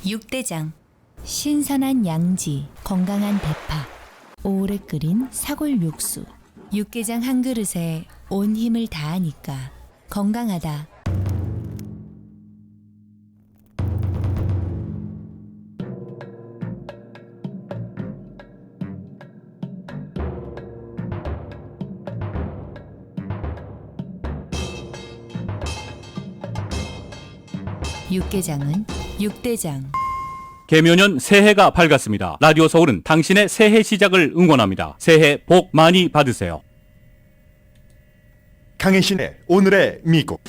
육대장. 신선한 양지, 건강한 대파, 오래 끓인 사골 육수. 육개장 한 그릇에 온 힘을 다하니까 건강하다. 육개장은 육대장. 개묘년 새해가 밝았습니다. 라디오 서울은 당신의 새해 시작을 응원합니다. 새해 복 많이 받으세요. 강혜신의 오늘의 미국.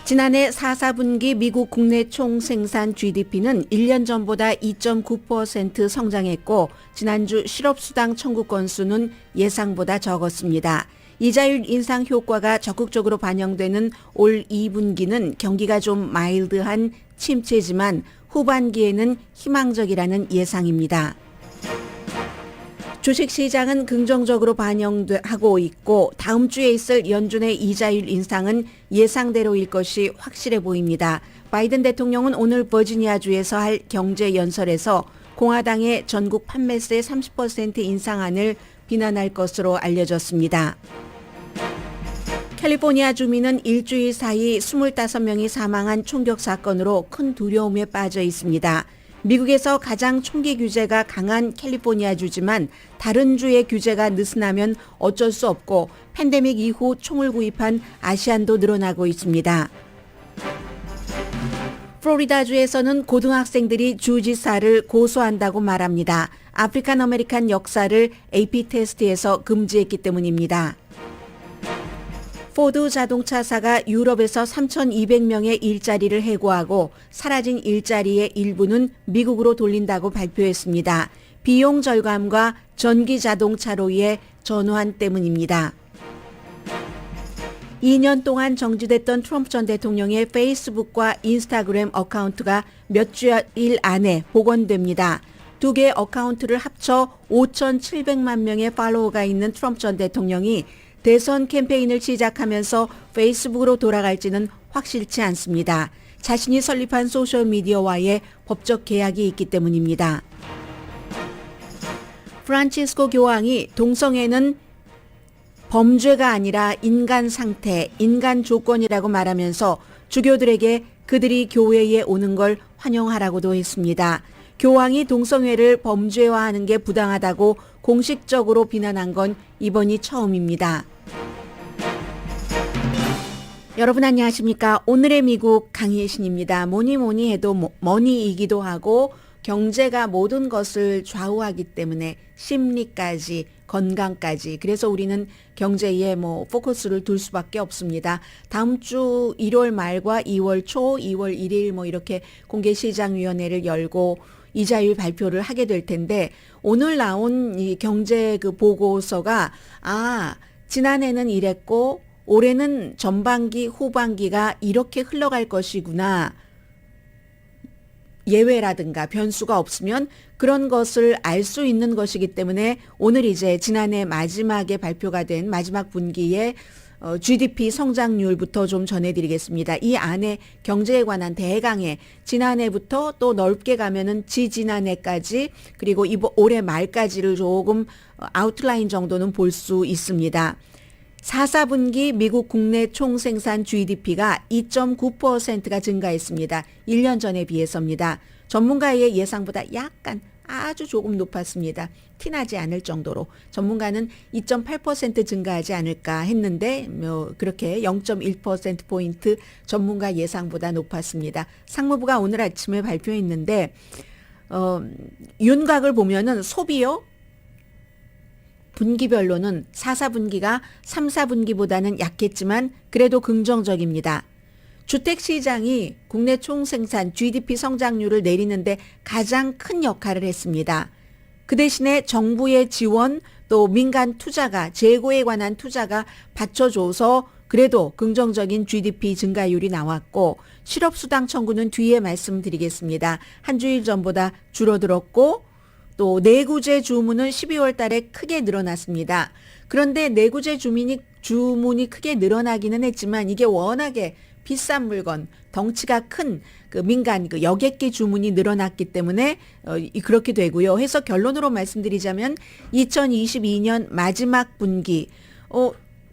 지난해 4분기 미국 국내 총생산 GDP는 1년 전보다 2.9% 성장했고 지난주 실업수당 청구 건수는 예상보다 적었습니다. 이자율 인상 효과가 적극적으로 반영되는 올 2분기는 경기가 좀 마일드한 침체지만 후반기에는 희망적이라는 예상입니다. 주식시장은 긍정적으로 반영하고 있고 다음 주에 있을 연준의 이자율 인상은 예상대로일 것이 확실해 보입니다. 바이든 대통령은 오늘 버지니아주에서 할 경제연설에서 공화당의 전국 판매세 30% 인상안을 비난할 것으로 알려졌습니다. 캘리포니아 주민은 일주일 사이 25명이 사망한 총격 사건으로 큰 두려움에 빠져 있습니다. 미국에서 가장 총기 규제가 강한 캘리포니아주지만 다른 주의 규제가 느슨하면 어쩔 수 없고 팬데믹 이후 총을 구입한 아시안도 늘어나고 있습니다. 플로리다주에서는 고등학생들이 주지사를 고소한다고 말합니다. 아프리칸 아메리칸 역사를 AP 테스트에서 금지했기 때문입니다. 포드 자동차사가 유럽에서 3,200명의 일자리를 해고하고 사라진 일자리의 일부는 미국으로 돌린다고 발표했습니다. 비용 절감과 전기 자동차로의 전환 때문입니다. 2년 동안 정지됐던 트럼프 전 대통령의 페이스북과 인스타그램 어카운트가 몇 주일 안에 복원됩니다. 두 개의 어카운트를 합쳐 5,700만 명의 팔로워가 있는 트럼프 전 대통령이 대선 캠페인을 시작하면서 페이스북으로 돌아갈지는 확실치 않습니다. 자신이 설립한 소셜미디어와의 법적 계약이 있기 때문입니다. 프란치스코 교황이 동성애는 범죄가 아니라 인간 상태, 인간 조건이라고 말하면서 주교들에게 그들이 교회에 오는 걸 환영하라고도 했습니다. 교황이 동성애를 범죄화하는 게 부당하다고 공식적으로 비난한 건 이번이 처음입니다. 여러분 안녕하십니까? 오늘의 미국 강희신입니다. 뭐니 해도 머니이기도 하고 경제가 모든 것을 좌우하기 때문에 심리까지 건강까지 그래서 우리는 경제에 포커스를 둘 수밖에 없습니다. 다음 주 1월 말과 2월 초, 2월 1일 이렇게 공개시장위원회를 열고 이자율 발표를 하게 될 텐데 오늘 나온 이 경제 보고서가 지난해는 이랬고 올해는 전반기 후반기가 이렇게 흘러갈 것이구나. 예외라든가 변수가 없으면 그런 것을 알 수 있는 것이기 때문에 오늘 이제 지난해 마지막에 발표가 된 마지막 분기의 GDP 성장률부터 좀 전해드리겠습니다. 이 안에 경제에 관한 대강의 지난해부터 또 넓게 가면은 지지난해까지 그리고 올해 말까지를 조금 아웃라인 정도는 볼 수 있습니다. 4분기 미국 국내 총생산 GDP가 2.9%가 증가했습니다. 1년 전에 비해서입니다. 전문가의 예상보다 약간 아주 조금 높았습니다. 티나지 않을 정도로 전문가는 2.8% 증가하지 않을까 했는데 그렇게 0.1%포인트 전문가 예상보다 높았습니다. 상무부가 오늘 아침에 발표했는데 윤곽을 보면은 소비요. 분기별로는 4분기가 3분기보다는 약했지만 그래도 긍정적입니다. 주택시장이 국내 총생산 GDP 성장률을 내리는데 가장 큰 역할을 했습니다. 그 대신에 정부의 지원 또 민간 투자가 재고에 관한 투자가 받쳐줘서 그래도 긍정적인 GDP 증가율이 나왔고 실업수당 청구는 뒤에 말씀드리겠습니다. 한 주일 전보다 줄어들었고 또 내구재 주문은 12월 달에 크게 늘어났습니다. 그런데 내구재 주문이 크게 늘어나기는 했지만 이게 워낙에 비싼 물건, 덩치가 큰 그 민간 그 여객기 주문이 늘어났기 때문에 그렇게 되고요. 해서 결론으로 말씀드리자면 2022년 마지막 분기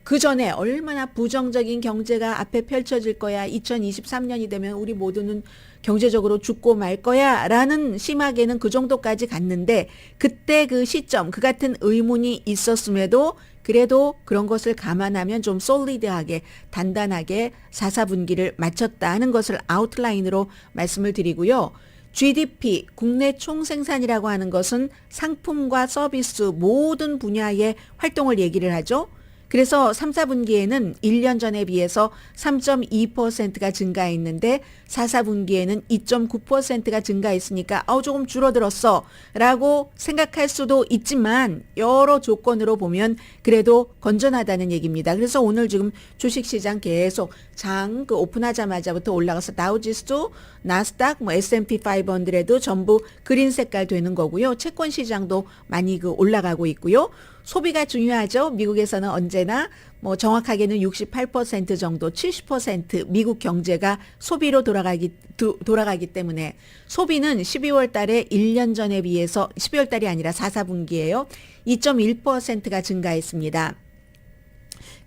그 전에 얼마나 부정적인 경제가 앞에 펼쳐질 거야. 2023년이 되면 우리 모두는 경제적으로 죽고 말 거야. 라는 심하게는 그 정도까지 갔는데 그때 그 시점, 그 같은 의문이 있었음에도 그래도 그런 것을 감안하면 좀 솔리드하게 단단하게 4, 4분기를 마쳤다 하는 것을 아웃라인으로 말씀을 드리고요. GDP, 국내 총생산이라고 하는 것은 상품과 서비스 모든 분야의 활동을 얘기를 하죠. 그래서 3, 4분기에는 1년 전에 비해서 3.2%가 증가했는데 4, 4분기에는 2.9%가 증가했으니까 조금 줄어들었어 라고 생각할 수도 있지만 여러 조건으로 보면 그래도 건전하다는 얘기입니다. 그래서 오늘 지금 주식시장 계속 장 오픈하자마자부터 올라가서 다우지수, 나스닥, S&P 500에도 전부 그린 색깔 되는 거고요. 채권 시장도 많이 올라가고 있고요. 소비가 중요하죠. 미국에서는 언제나 정확하게는 68% 정도, 70% 미국 경제가 소비로 돌아가기 때문에 소비는 12월 달에 1년 전에 비해서 12월 달이 아니라 4, 4분기예요. 2.1%가 증가했습니다.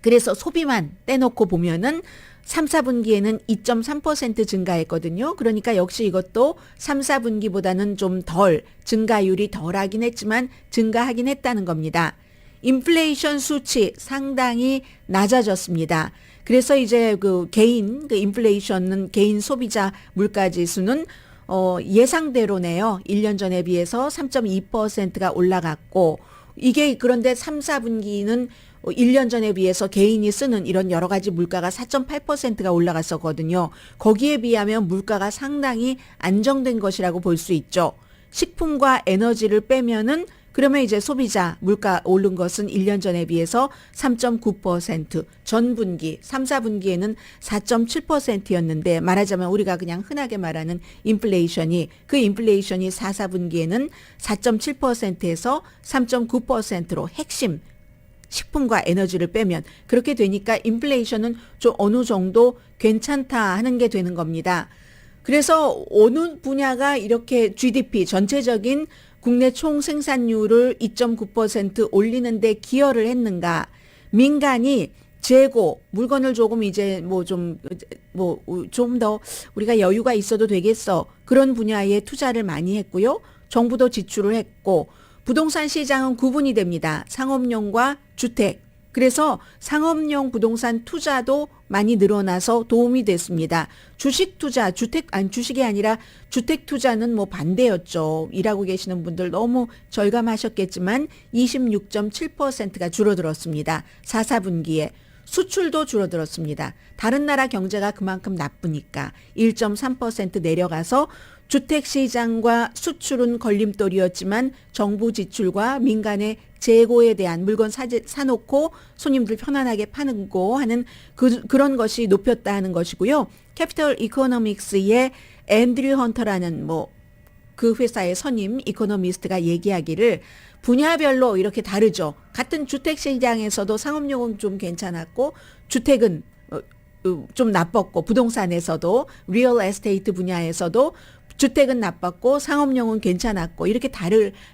그래서 소비만 떼놓고 보면은 3, 4분기에는 2.3% 증가했거든요. 그러니까 역시 이것도 3, 4분기보다는 좀 덜, 증가율이 덜하긴 했지만 증가하긴 했다는 겁니다. 인플레이션 수치 상당히 낮아졌습니다. 그래서 이제 개인 인플레이션은 개인 소비자 물가 지수는 예상대로네요. 1년 전에 비해서 3.2%가 올라갔고 이게 그런데 3, 4분기는 1년 전에 비해서 개인이 쓰는 이런 여러 가지 물가가 4.8%가 올라갔었거든요. 거기에 비하면 물가가 상당히 안정된 것이라고 볼 수 있죠. 식품과 에너지를 빼면은 그러면 이제 소비자 물가 오른 것은 1년 전에 비해서 3.9%, 전분기 3, 4분기에는 4.7%였는데 말하자면 우리가 그냥 흔하게 말하는 인플레이션이 4, 4분기에는 4.7%에서 3.9%로 핵심 식품과 에너지를 빼면 그렇게 되니까 인플레이션은 좀 어느 정도 괜찮다 하는 게 되는 겁니다. 그래서 어느 분야가 이렇게 GDP 전체적인 국내 총생산률을 2.9% 올리는데 기여를 했는가? 민간이 재고 물건을 조금 이제 좀 더 우리가 여유가 있어도 되겠어. 그런 분야에 투자를 많이 했고요. 정부도 지출을 했고 부동산 시장은 구분이 됩니다. 상업용과 주택. 그래서 상업용 부동산 투자도 많이 늘어나서 도움이 됐습니다. 주식 투자, 주식이 아니라 주택 투자는 반대였죠. 일하고 계시는 분들 너무 절감하셨겠지만 26.7%가 줄어들었습니다. 4, 4분기에. 수출도 줄어들었습니다. 다른 나라 경제가 그만큼 나쁘니까 1.3% 내려가서 주택시장과 수출은 걸림돌이었지만 정부 지출과 민간의 재고에 대한 물건 사놓고 손님들 편안하게 파는 거 하는 그런 것이 높였다 하는 것이고요. 캐피털 이코노믹스의 앤드류 헌터라는 그 회사의 선임 이코노미스트가 얘기하기를 분야별로 이렇게 다르죠. 같은 주택시장에서도 상업용은 좀 괜찮았고 주택은 좀 나빴고 부동산에서도 리얼 에스테이트 분야에서도 주택은 나빴고 상업용은 괜찮았고 이렇게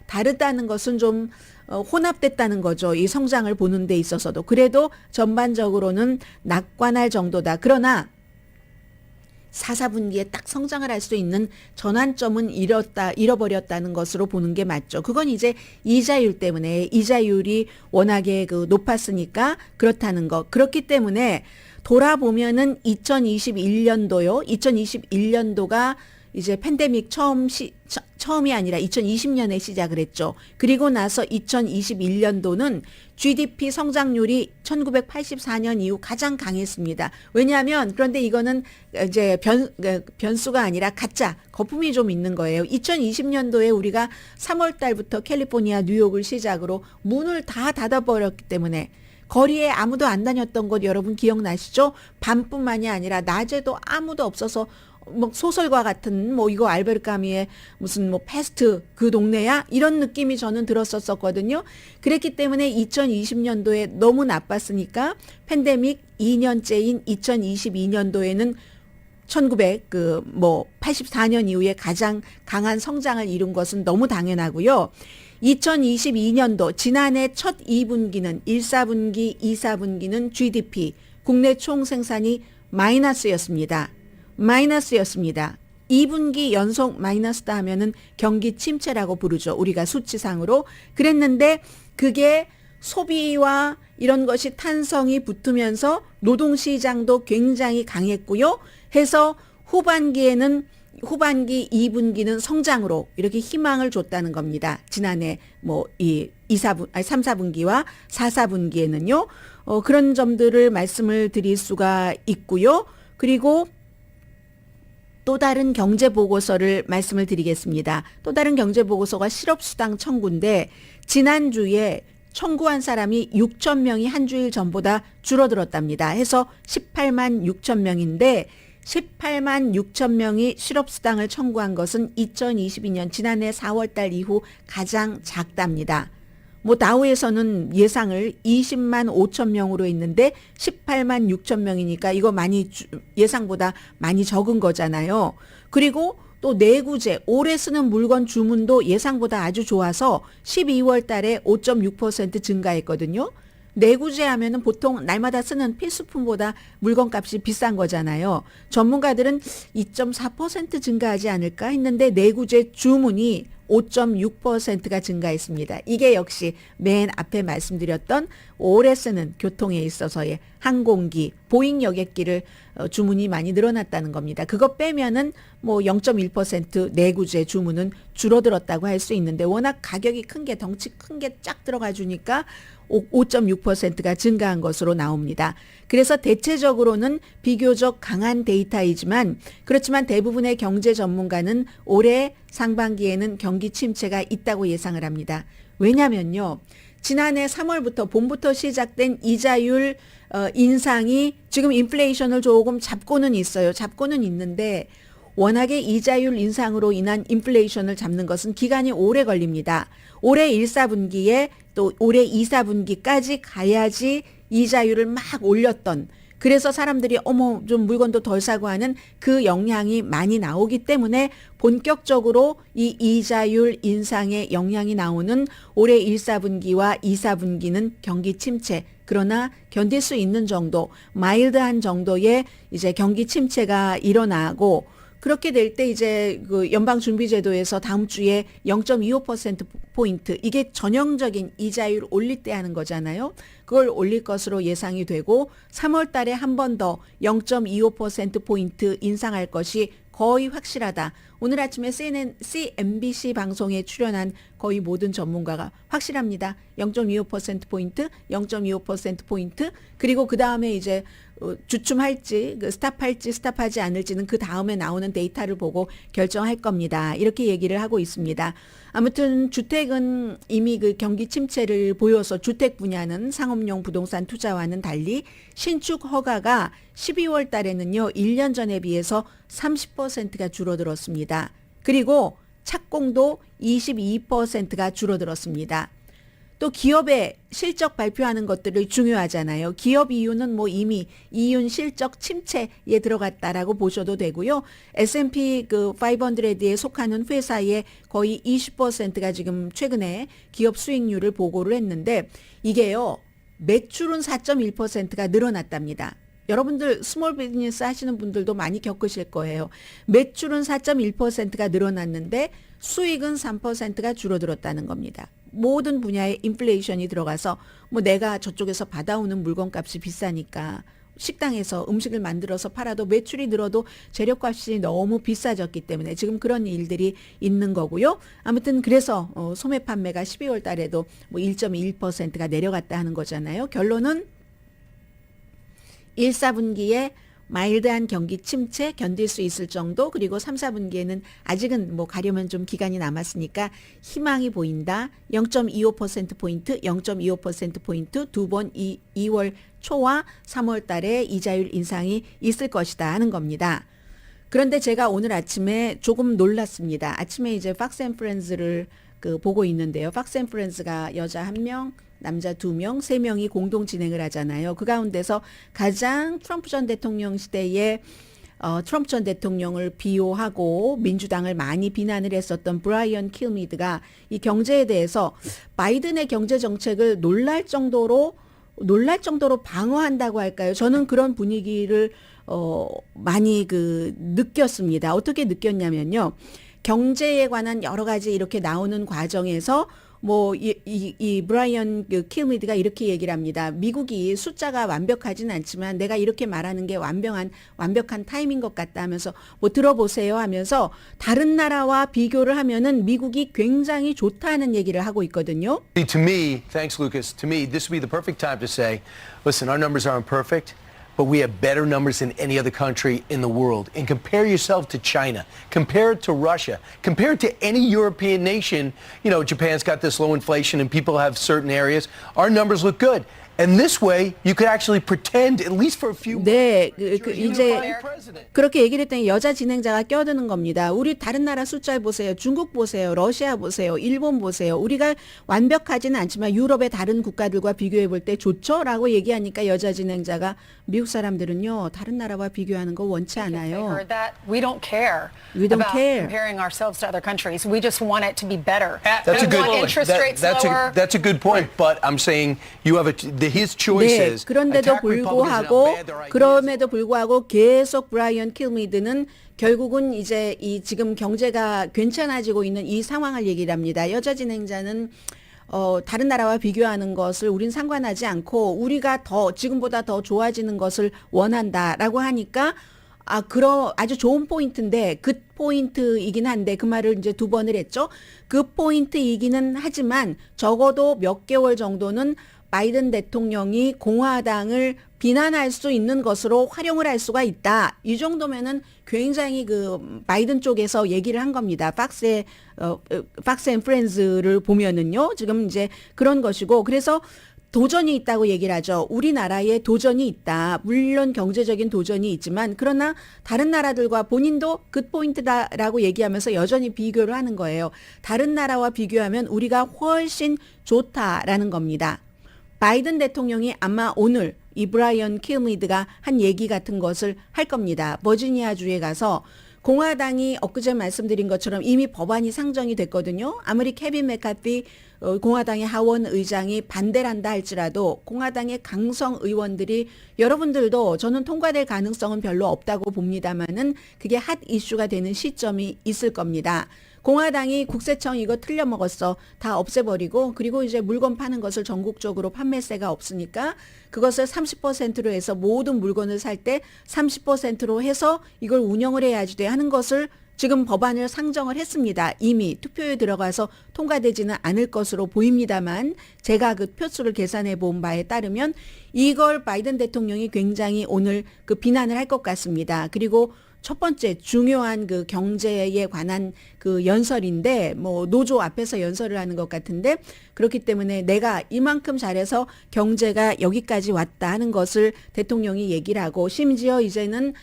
다르다는 것은 좀 혼합됐다는 거죠. 이 성장을 보는 데 있어서도. 그래도 전반적으로는 낙관할 정도다. 그러나 4, 4분기에 딱 성장을 할 수 있는 전환점은 잃어버렸다는 것으로 보는 게 맞죠. 그건 이제 이자율 때문에 이자율이 워낙에 높았으니까 그렇다는 거. 그렇기 때문에 돌아보면은 2021년도요. 2021년도가 이제 팬데믹 처음이 아니라 2020년에 시작을 했죠. 그리고 나서 2021년도는 GDP 성장률이 1984년 이후 가장 강했습니다. 왜냐하면 그런데 이거는 이제 변수가 아니라 가짜 거품이 좀 있는 거예요. 2020년도에 우리가 3월 달부터 캘리포니아, 뉴욕을 시작으로 문을 다 닫아버렸기 때문에 거리에 아무도 안 다녔던 곳 여러분 기억나시죠? 밤뿐만이 아니라 낮에도 아무도 없어서 뭐 소설과 같은 뭐 이거 알베르 까미의 무슨 뭐 패스트 그 동네야 이런 느낌이 저는 들었었거든요. 그랬기 때문에 2020년도에 너무 나빴으니까 팬데믹 2년째인 2022년도에는 1984년 이후에 가장 강한 성장을 이룬 것은 너무 당연하고요. 2022년도 지난해 첫 2분기는 1, 4분기, 2, 4분기는 GDP 국내 총생산이 마이너스였습니다. 2분기 연속 마이너스다 하면은 경기 침체라고 부르죠. 우리가 수치상으로. 그랬는데 그게 소비와 이런 것이 탄성이 붙으면서 노동시장도 굉장히 강했고요. 해서 후반기 2분기는 성장으로 이렇게 희망을 줬다는 겁니다. 지난해 뭐 3, 4분기와 4, 4분기에는요. 그런 점들을 말씀을 드릴 수가 있고요. 그리고 또 다른 경제 보고서를 말씀을 드리겠습니다. 또 다른 경제 보고서가 실업수당 청구인데 지난주에 청구한 사람이 6천 명이 한 주일 전보다 줄어들었답니다. 해서 18만 6천 명인데 18만 6천 명이 실업수당을 청구한 것은 2022년 지난해 4월 달 이후 가장 작답니다. 뭐 다우에서는 예상을 20만 5천 명으로 했는데 18만 6천 명이니까 이거 많이 예상보다 많이 적은 거잖아요. 그리고 또 내구재 올해 쓰는 물건 주문도 예상보다 아주 좋아서 12월 달에 5.6% 증가했거든요. 내구재 하면은 보통 날마다 쓰는 필수품보다 물건값이 비싼 거잖아요. 전문가들은 2.4% 증가하지 않을까 했는데 내구재 주문이 5.6%가 증가했습니다. 이게 역시 맨 앞에 말씀드렸던 오래 쓰는 교통에 있어서의 항공기, 보잉 여객기를 주문이 많이 늘어났다는 겁니다. 그거 빼면은 뭐 0.1% 내구재 주문은 줄어들었다고 할 수 있는데 워낙 가격이 큰 게 덩치 큰 게 쫙 들어가 주니까 5.6%가 증가한 것으로 나옵니다. 그래서 대체적으로는 비교적 강한 데이터이지만 그렇지만 대부분의 경제 전문가는 올해 상반기에는 경기 침체가 있다고 예상을 합니다. 왜냐면요. 지난해 3월부터 봄부터 시작된 이자율 인상이 지금 인플레이션을 조금 잡고는 있어요. 잡고는 있는데 워낙에 이자율 인상으로 인한 인플레이션을 잡는 것은 기간이 오래 걸립니다. 올해 1, 4분기에 또 올해 2, 4분기까지 가야지 이자율을 막 올렸던 그래서 사람들이 어머 좀 물건도 덜 사고 하는 그 영향이 많이 나오기 때문에 본격적으로 이 이자율 인상의 영향이 나오는 올해 1, 4분기와 2, 4분기는 경기 침체 그러나 견딜 수 있는 정도 마일드한 정도의 이제 경기 침체가 일어나고 그렇게 될 때 이제 그 연방준비제도에서 다음 주에 0.25%포인트 이게 전형적인 이자율 올릴 때 하는 거잖아요. 그걸 올릴 것으로 예상이 되고 3월 달에 한 번 더 0.25%포인트 인상할 것이 거의 확실하다. 오늘 아침에 CNBC 방송에 출연한 거의 모든 전문가가 확실합니다. 0.25%포인트, 0.25%포인트 그리고 그 다음에 이제 주춤할지 스탑할지 스탑하지 않을지는 그 다음에 나오는 데이터를 보고 결정할 겁니다. 이렇게 얘기를 하고 있습니다. 아무튼 주택은 이미 그 경기 침체를 보여서 주택 분야는 상업용 부동산 투자와는 달리 신축 허가가 12월 달에는요. 1년 전에 비해서 30%가 줄어들었습니다. 그리고 착공도 22%가 줄어들었습니다. 또 기업의 실적 발표하는 것들을 중요하잖아요. 기업 이윤은 뭐 이미 이윤 실적 침체에 들어갔다라고 보셔도 되고요. S&P 그 500에 속하는 회사의 거의 20%가 지금 최근에 기업 수익률을 보고를 했는데 이게요. 매출은 4.1%가 늘어났답니다. 여러분들 스몰 비즈니스 하시는 분들도 많이 겪으실 거예요. 매출은 4.1%가 늘어났는데 수익은 3%가 줄어들었다는 겁니다. 모든 분야에 인플레이션이 들어가서 뭐 내가 저쪽에서 받아오는 물건값이 비싸니까 식당에서 음식을 만들어서 팔아도 매출이 늘어도 재료값이 너무 비싸졌기 때문에 지금 그런 일들이 있는 거고요. 아무튼 그래서 소매 판매가 12월 달에도 뭐 1.1%가 내려갔다 하는 거잖아요. 결론은 1, 4분기에 마일드한 경기 침체 견딜 수 있을 정도 그리고 3, 4분기에는 아직은 뭐 가려면 좀 기간이 남았으니까 희망이 보인다. 0.25%포인트, 0.25%포인트 두 번 2월 초와 3월 달에 이자율 인상이 있을 것이다 하는 겁니다. 그런데 제가 오늘 아침에 조금 놀랐습니다. 아침에 이제 팍스 앤 프렌즈를 보고 있는데요. 팍스 앤 프렌즈가 여자 1명, 남자 2명, 3명이 공동 진행을 하잖아요. 그 가운데서 가장 트럼프 전 대통령 시대에 트럼프 전 대통령을 비호하고 민주당을 많이 비난을 했었던 브라이언 킬미드가 이 경제에 대해서 바이든의 경제 정책을 놀랄 정도로 방어한다고 할까요? 저는 그런 분위기를 많이 느꼈습니다. 어떻게 느꼈냐면요. 경제에 관한 여러 가지 이렇게 나오는 과정에서 이 브라이언 킬미드가 이렇게 얘기를 합니다. 미국이 숫자가 완벽하진 않지만 내가 이렇게 말하는 게 완벽한 타임인 것 같다 하면서 들어보세요 하면서 다른 나라와 비교를 하면은 미국이 굉장히 좋다는 얘기를 하고 있거든요. To me, thanks, Lucas. To me, this would be the perfect time to say, listen, our numbers aren't perfect, but we have better numbers than any other country in the world. And compare yourself to China. Compare it to Russia. Compare it to any European nation. You know, Japan's got this low inflation and people have certain areas. Our numbers look good. And this way, you could actually pretend, at least for a few months, 네, you're a 이제 unifying president. 그렇게 얘기를 했더니 여자 진행자가 껴드는 겁니다. 우리 다른 나라 숫자 보세요. 중국 보세요. 러시아 보세요. 일본 보세요. 우리가 완벽하지는 않지만 유럽의 다른 국가들과 비교해 볼 때 좋죠? 라고 얘기하니까 여자 진행자가 미국 사람들은요. 다른 나라와 비교하는 거 원치 They 않아요. heard that. We don't care We don't about care. comparing ourselves to other countries. We just want it to be better. That's a we good want interest rates lower. that's a good point. But I'm saying you have his 네, choices. 그런데도 attack Republicans 불구하고 and how bad their ideas 그럼에도 불구하고 계속 브라이언 킬미드는 결국은 이제 이 지금 경제가 괜찮아지고 있는 이 상황을 얘기를 합니다. 여자 진행자는 다른 나라와 비교하는 것을 우린 상관하지 않고 우리가 지금보다 더 좋아지는 것을 원한다라고 하니까 아주 좋은 포인트인데 그 포인트이긴 한데 그 말을 이제 2번을 했죠. 그 포인트이기는 하지만 적어도 몇 개월 정도는 바이든 대통령이 공화당을 비난할 수 있는 것으로 활용을 할 수가 있다. 이 정도면은 굉장히 바이든 쪽에서 얘기를 한 겁니다. 팍스 앤 프렌즈를 보면은요. 지금 이제 그런 것이고 그래서 도전이 있다고 얘기를 하죠. 우리나라에 도전이 있다. 물론 경제적인 도전이 있지만 그러나 다른 나라들과 본인도 굿포인트다라고 얘기하면서 여전히 비교를 하는 거예요. 다른 나라와 비교하면 우리가 훨씬 좋다라는 겁니다. 바이든 대통령이 아마 오늘 이 브라이언 킬미드가 한 얘기 같은 것을 할 겁니다. 버지니아주에 가서 공화당이 엊그제 말씀드린 것처럼 이미 법안이 상정이 됐거든요. 아무리 케빈 메카티 공화당의 하원 의장이 반대를 한다 할지라도 공화당의 강성 의원들이 여러분들도 저는 통과될 가능성은 별로 없다고 봅니다만은 그게 핫 이슈가 되는 시점이 있을 겁니다. 공화당이 국세청 이거 틀려먹었어. 다 없애버리고 그리고 이제 물건 파는 것을 전국적으로 판매세가 없으니까 그것을 30%로 해서 모든 물건을 살 때 30%로 해서 이걸 운영을 해야지 돼 하는 것을 지금 법안을 상정을 했습니다. 이미 투표에 들어가서 통과되지는 않을 것으로 보입니다만 제가 그 표수를 계산해 본 바에 따르면 이걸 바이든 대통령이 굉장히 오늘 비난을 할 것 같습니다. 그리고 첫 번째 중요한 경제에 관한 연설인데 노조 앞에서 연설을 하는 것 같은데 그렇기 때문에 내가 이만큼 잘해서 경제가 여기까지 왔다 하는 것을 대통령이 얘기를 하고 심지어 이제는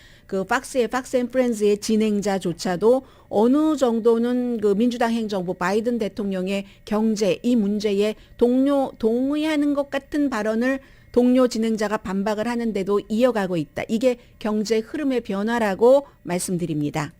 팍스 앤 프렌즈의 진행자조차도 어느 정도는 민주당 행정부 바이든 대통령의 경제 이 문제에 동의하는 것 같은 발언을 동료 진행자가 반박을 하는데도 이어가고 있다. 이게 경제 흐름의 변화라고 말씀드립니다.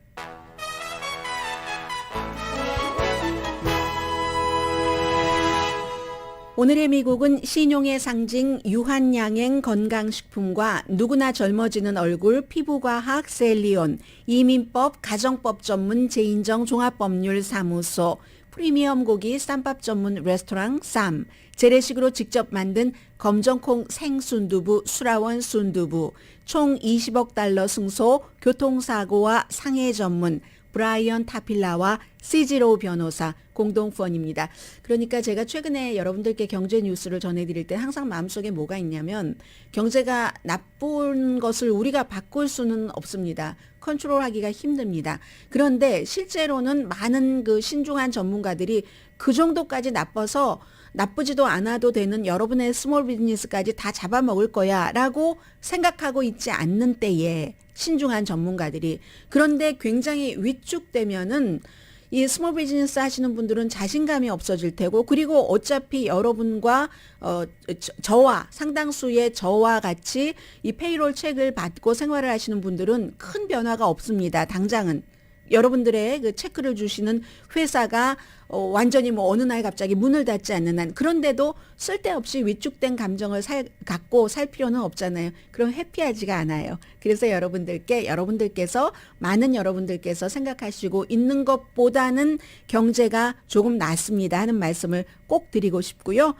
오늘의 미국은 신용의 상징 유한양행 건강식품과 누구나 젊어지는 얼굴 피부과학 셀리온, 이민법 가정법 전문 제인정 종합법률사무소, 프리미엄 고기 쌈밥 전문 레스토랑 쌈, 재래식으로 직접 만든 검정콩 생순두부 수라원 순두부, 총 20억 달러 승소 교통사고와 상해 전문 브라이언 타필라와 시지로 변호사 공동후원입니다. 그러니까 제가 최근에 여러분들께 경제 뉴스를 전해드릴 때 항상 마음속에 뭐가 있냐면 경제가 나쁜 것을 우리가 바꿀 수는 없습니다. 컨트롤하기가 힘듭니다. 그런데 실제로는 많은 신중한 전문가들이 그 정도까지 나쁘지도 않아도 되는 여러분의 스몰 비즈니스까지 다 잡아먹을 거야 라고 생각하고 있지 않는 때에 신중한 전문가들이. 그런데 굉장히 위축되면은 이 스몰 비즈니스 하시는 분들은 자신감이 없어질 테고, 그리고 어차피 여러분과 저와 상당수의 저와 같이 이 페이롤 책을 받고 생활을 하시는 분들은 큰 변화가 없습니다. 당장은. 여러분들의 그 체크를 주시는 회사가 완전히 뭐 어느 날 갑자기 문을 닫지 않는 한, 그런데도 쓸데없이 위축된 감정을 갖고 살 필요는 없잖아요. 그럼 해피하지가 않아요. 그래서 여러분들께서 많은 여러분들께서 생각하시고 있는 것보다는 경제가 조금 낫습니다 하는 말씀을 꼭 드리고 싶고요.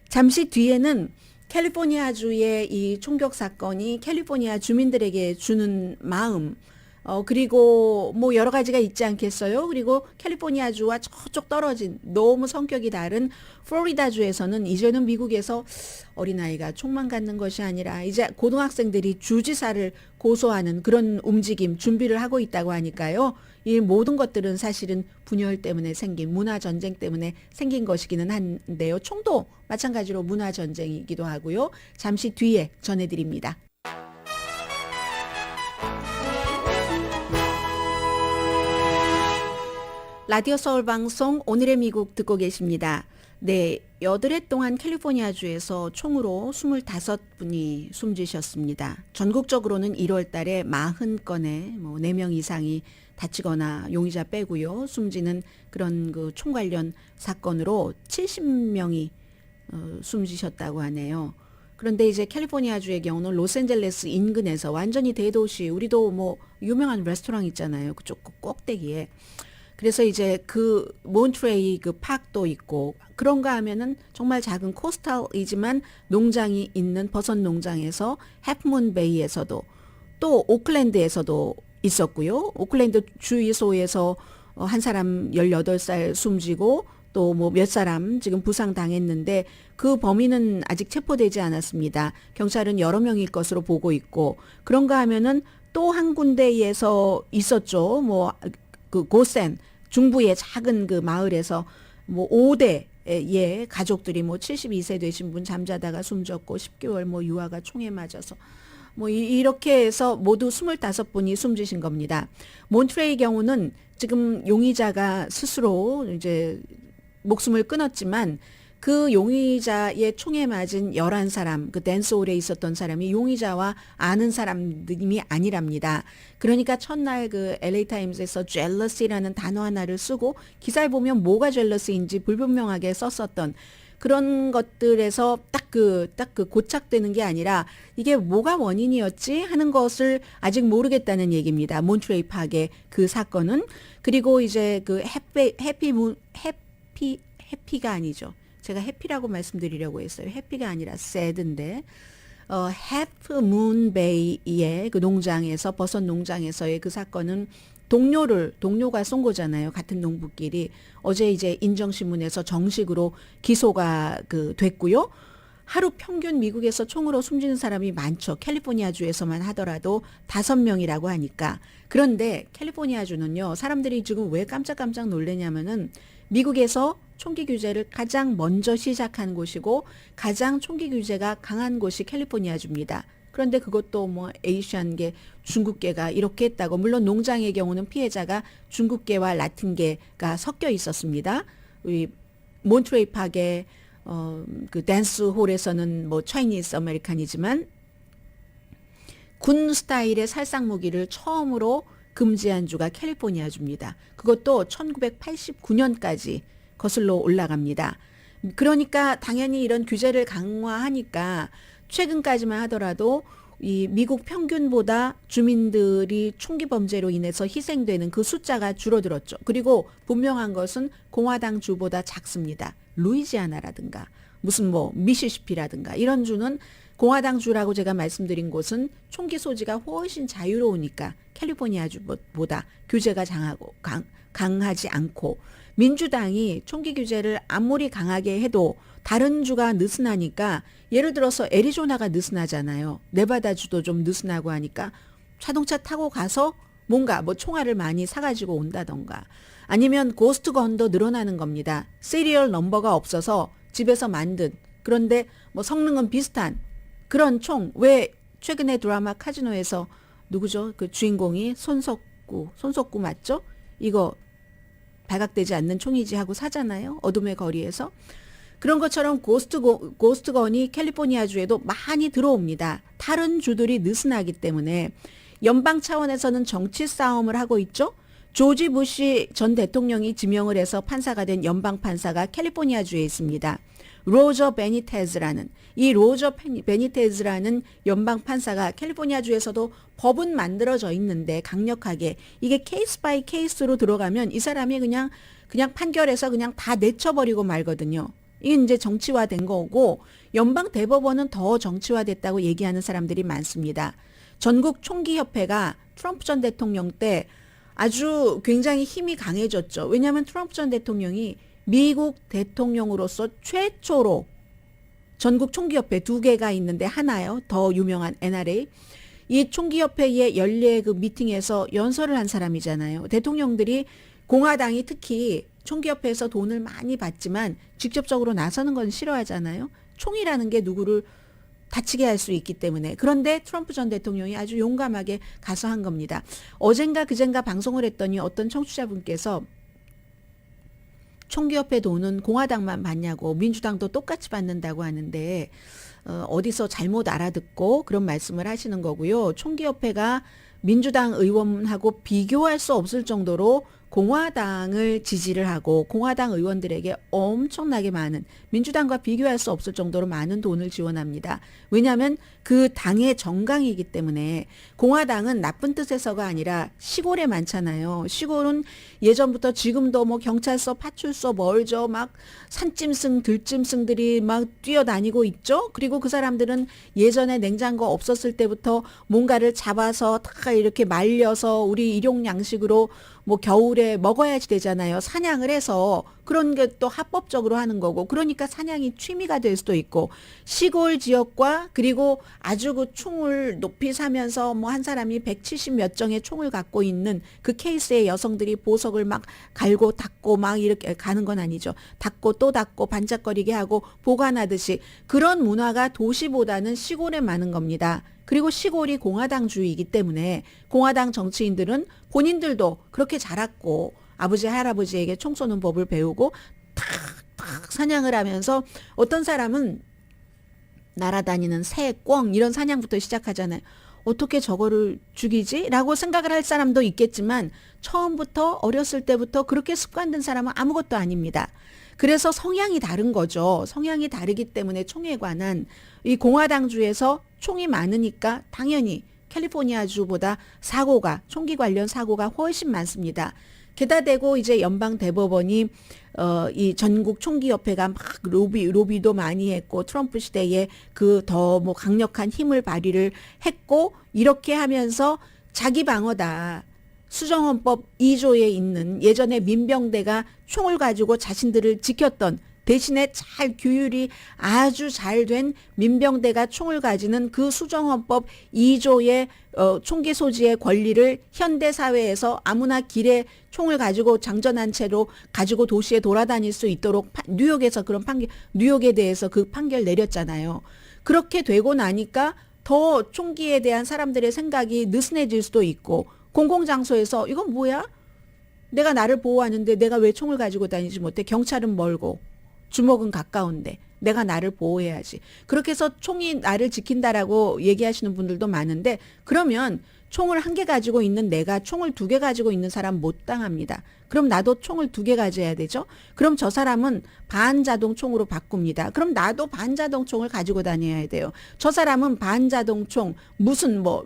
잠시 뒤에는 캘리포니아주의 이 총격 사건이 캘리포니아 주민들에게 주는 마음, 그리고 뭐 여러 가지가 있지 않겠어요? 그리고 캘리포니아주와 저쪽 떨어진 너무 성격이 다른 플로리다주에서는 이제는 미국에서 어린아이가 총만 갖는 것이 아니라 이제 고등학생들이 주지사를 고소하는 그런 움직임, 준비를 하고 있다고 하니까요. 이 모든 것들은 사실은 분열 때문에 생긴, 문화 전쟁 때문에 생긴 것이기는 한데요. 총도 마찬가지로 문화 전쟁이기도 하고요. 잠시 뒤에 전해드립니다. 라디오 서울 방송 오늘의 미국 듣고 계십니다. 네, 8해 동안 캘리포니아주에서 총으로 25분이 숨지셨습니다. 전국적으로는 1월 달에 40건의 4명 이상이 다치거나 용의자 빼고요. 숨지는 그런 그 총 관련 사건으로 70명이 숨지셨다고 하네요. 그런데 이제 캘리포니아주의 경우는 로스앤젤레스 인근에서 완전히 대도시, 우리도 뭐 유명한 레스토랑 있잖아요. 그쪽 꼭대기에. 그래서 이제 그 몬트레이 그 파크도 있고, 그런가 하면은 정말 작은 코스탈이지만 농장이 있는 버섯 농장에서 해프문 베이에서도, 또 오클랜드에서도 있었고요. 오클랜드 주유소에서 한 사람 18살 숨지고, 또 뭐 몇 사람 지금 부상 당했는데 그 범인은 아직 체포되지 않았습니다. 경찰은 여러 명일 것으로 보고 있고, 그런가 하면은 또 한 군데에서 있었죠. 뭐 그 고센 중부의 작은 그 마을에서 뭐 5대의 가족들이 뭐 72세 되신 분 잠자다가 숨졌고 10개월 뭐 유아가 총에 맞아서 뭐 이렇게 해서 모두 25분이 숨지신 겁니다. 몬트레이 경우는 지금 용의자가 스스로 이제 목숨을 끊었지만 그 용의자의 총에 맞은 11사람, 그 댄스홀에 있었던 사람이 용의자와 아는 사람들이 아니랍니다. 그러니까 첫날 그 LA 타임즈에서 jealousy라는 단어 하나를 쓰고 기사를 보면 뭐가 jealous인지 불분명하게 썼었던 그런 것들에서 딱 그 고착되는 게 아니라 이게 뭐가 원인이었지 하는 것을 아직 모르겠다는 얘기입니다. 몬트레이 파크의 그 사건은. 그리고 이제 그 해피가 아니죠. 제가 해피라고 말씀드리려고 했어요. 해피가 아니라 sad인데, 해프문 베이의 그 농장에서, 버섯 농장에서의 그 사건은 동료가 쏜 거잖아요. 같은 농부끼리. 어제 이제 인정신문에서 정식으로 기소가 됐고요. 하루 평균 미국에서 총으로 숨지는 사람이 많죠. 캘리포니아주에서만 하더라도 5명이라고 하니까. 그런데 캘리포니아주는요, 사람들이 지금 왜 깜짝깜짝 놀래냐면은 미국에서 총기 규제를 가장 먼저 시작한 곳이고 가장 총기 규제가 강한 곳이 캘리포니아주입니다. 그런데 그것도 뭐 에이시안계, 중국계가 이렇게 했다고. 물론 농장의 경우는 피해자가 중국계와 라틴계가 섞여 있었습니다. 우리 몬트레이 파크의 그 댄스홀에서는 뭐 차이니스 아메리칸이지만 군 스타일의 살상 무기를 처음으로 금지한 주가 캘리포니아주입니다. 그것도 1989년까지 거슬러 올라갑니다. 그러니까 당연히 이런 규제를 강화하니까 최근까지만 하더라도 이 미국 평균보다 주민들이 총기 범죄로 인해서 희생되는 그 숫자가 줄어들었죠. 그리고 분명한 것은 공화당 주보다 작습니다. 루이지아나라든가 무슨 뭐 미시시피라든가 이런 주는 공화당 주라고 제가 말씀드린 곳은 총기 소지가 훨씬 자유로우니까 캘리포니아 주보다 규제가 강하지 않고, 민주당이 총기 규제를 아무리 강하게 해도 다른 주가 느슨하니까, 예를 들어서 애리조나가 느슨하잖아요. 네바다주도 좀 느슨하고 하니까 자동차 타고 가서 뭔가 뭐 총알을 많이 사가지고 온다던가, 아니면 고스트 건도 늘어나는 겁니다. 시리얼 넘버가 없어서 집에서 만든, 그런데 뭐 성능은 비슷한 그런 총, 왜 최근에 드라마 카지노에서 누구죠? 그 주인공이 손석구 맞죠? 이거 발각되지 않는 총이지 하고 사잖아요. 어둠의 거리에서. 그런 것처럼 고스트건이 캘리포니아주에도 많이 들어옵니다. 다른 주들이 느슨하기 때문에 연방 차원에서는 정치 싸움을 하고 있죠. 조지 부시 전 대통령이 지명을 해서 판사가 된 연방 판사가 캘리포니아주에 있습니다. 로저 베니테즈라는 연방 판사가 캘리포니아주에서도 법은 만들어져 있는데 강력하게 이게 케이스 바이 케이스로 들어가면 이 사람이 그냥 판결해서 그냥 다 내쳐버리고 말거든요. 이게 이제 정치화된 거고 연방 대법원은 더 정치화됐다고 얘기하는 사람들이 많습니다. 전국 총기협회가 트럼프 전 대통령 때 아주 굉장히 힘이 강해졌죠. 왜냐하면 트럼프 전 대통령이 미국 대통령으로서 최초로 전국 총기협회 2개가 있는데 하나요. 더 유명한 NRA. 이 총기협회의 연례 그 미팅에서 연설을 한 사람이잖아요. 대통령들이 공화당이 특히 총기협회에서 돈을 많이 받지만 직접적으로 나서는 건 싫어하잖아요. 총이라는 게 누구를 다치게 할 수 있기 때문에. 그런데 트럼프 전 대통령이 아주 용감하게 가서 한 겁니다. 어젠가 그젠가 방송을 했더니 어떤 청취자분께서 총기협회 돈은 공화당만 받냐고 민주당도 똑같이 받는다고 하는데 어디서 잘못 알아듣고 그런 말씀을 하시는 거고요. 총기협회가 민주당 의원하고 비교할 수 없을 정도로 공화당을 지지를 하고 공화당 의원들에게 엄청나게 많은 민주당과 비교할 수 없을 정도로 많은 돈을 지원합니다. 왜냐하면 그 당의 정강이기 때문에 공화당은 나쁜 뜻에서가 아니라 시골에 많잖아요. 시골은 예전부터 지금도 뭐 경찰서, 파출소 멀죠. 막 산짐승, 들짐승들이 막 뛰어다니고 있죠. 그리고 그 사람들은 예전에 냉장고 없었을 때부터 뭔가를 잡아서 다 이렇게 말려서 우리 일용 양식으로 뭐 겨울에 먹어야지 되잖아요. 사냥을 해서 그런 게 또 합법적으로 하는 거고 그러니까 사냥이 취미가 될 수도 있고 시골 지역과 그리고 아주 그 총을 높이 사면서 뭐 한 사람이 170 몇 정의 총을 갖고 있는 그 케이스에 여성들이 보석을 막 갈고 닫고 막 이렇게 가는 건 아니죠. 닫고 또 닫고 반짝거리게 하고 보관하듯이 그런 문화가 도시보다는 시골에 많은 겁니다. 그리고 시골이 공화당주의이기 때문에 공화당 정치인들은 본인들도 그렇게 자랐고 아버지 할아버지에게 총 쏘는 법을 배우고 탁탁 사냥을 하면서 어떤 사람은 날아다니는 새, 꿩 이런 사냥부터 시작하잖아요. 어떻게 저거를 죽이지? 라고 생각을 할 사람도 있겠지만 처음부터 어렸을 때부터 그렇게 습관된 사람은 아무것도 아닙니다. 그래서 성향이 다른 거죠. 성향이 다르기 때문에 총에 관한 이 공화당주에서 총이 많으니까 당연히 캘리포니아주보다 총기 관련 사고가 훨씬 많습니다. 게다 대고 이제 연방 대법원이 이 전국 총기협회가 막 로비도 많이 했고 트럼프 시대에 그 더 뭐 강력한 힘을 발휘를 했고 이렇게 하면서 자기 방어다. 수정헌법 2조에 있는 예전에 민병대가 총을 가지고 자신들을 지켰던 대신에 잘 규율이 아주 잘 된 민병대가 총을 가지는 그 수정헌법 2조의 총기 소지의 권리를 현대사회에서 아무나 길에 총을 가지고 장전한 채로 가지고 도시에 돌아다닐 수 있도록 뉴욕에서 뉴욕에 대해서 그 판결 내렸잖아요. 그렇게 되고 나니까 더 총기에 대한 사람들의 생각이 느슨해질 수도 있고 공공장소에서 이건 뭐야? 내가 나를 보호하는데 내가 왜 총을 가지고 다니지 못해? 경찰은 멀고 주먹은 가까운데 내가 나를 보호해야지. 그렇게 해서 총이 나를 지킨다라고 얘기하시는 분들도 많은데 그러면 총을 1개 가지고 있는 내가 총을 2개 가지고 있는 사람 못 당합니다. 그럼 나도 총을 2개 가져야 되죠. 그럼 저 사람은 반자동 총으로 바꿉니다. 그럼 나도 반자동 총을 가지고 다녀야 돼요. 저 사람은 반자동 총, 무슨 뭐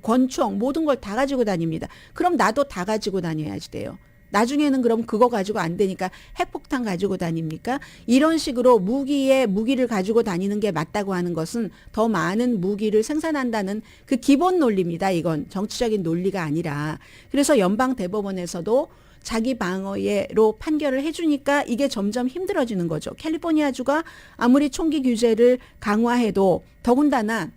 권총 모든 걸 다 가지고 다닙니다. 그럼 나도 다 가지고 다녀야지 돼요. 나중에는 그럼 그거 가지고 안 되니까 핵폭탄 가지고 다닙니까? 이런 식으로 무기를 가지고 다니는 게 맞다고 하는 것은 더 많은 무기를 생산한다는 그 기본 논리입니다. 이건 정치적인 논리가 아니라. 그래서 연방 대법원에서도 자기 방어로 판결을 해주니까 이게 점점 힘들어지는 거죠. 캘리포니아주가 아무리 총기 규제를 강화해도 더군다나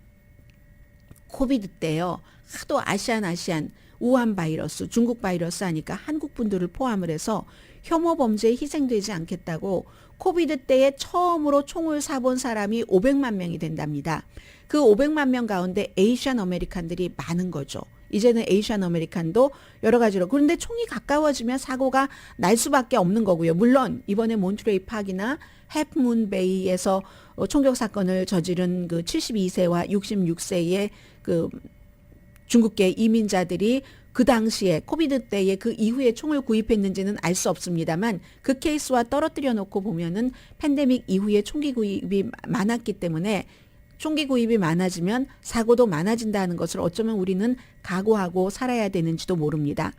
코비드 때요. 하도 아시안 우한 바이러스, 중국 바이러스 하니까 한국 분들을 포함을 해서 혐오 범죄에 희생되지 않겠다고 코비드 때에 처음으로 총을 사본 사람이 500만 명이 된답니다. 그 500만 명 가운데 에이시안 아메리칸들이 많은 거죠. 이제는 에이시안 아메리칸도 여러 가지로. 그런데 총이 가까워지면 사고가 날 수밖에 없는 거고요. 물론 이번에 몬트레이 파크나 해프문 베이에서 총격 사건을 저지른 그 72세와 66세의 그 중국계 이민자들이 그 당시에 코비드 때에 그 이후에 총을 구입했는지는 알 수 없습니다만 그 케이스와 떨어뜨려 놓고 보면은 팬데믹 이후에 총기 구입이 많았기 때문에 총기 구입이 많아지면 사고도 많아진다는 것을 어쩌면 우리는 각오하고 살아야 되는지도 모릅니다.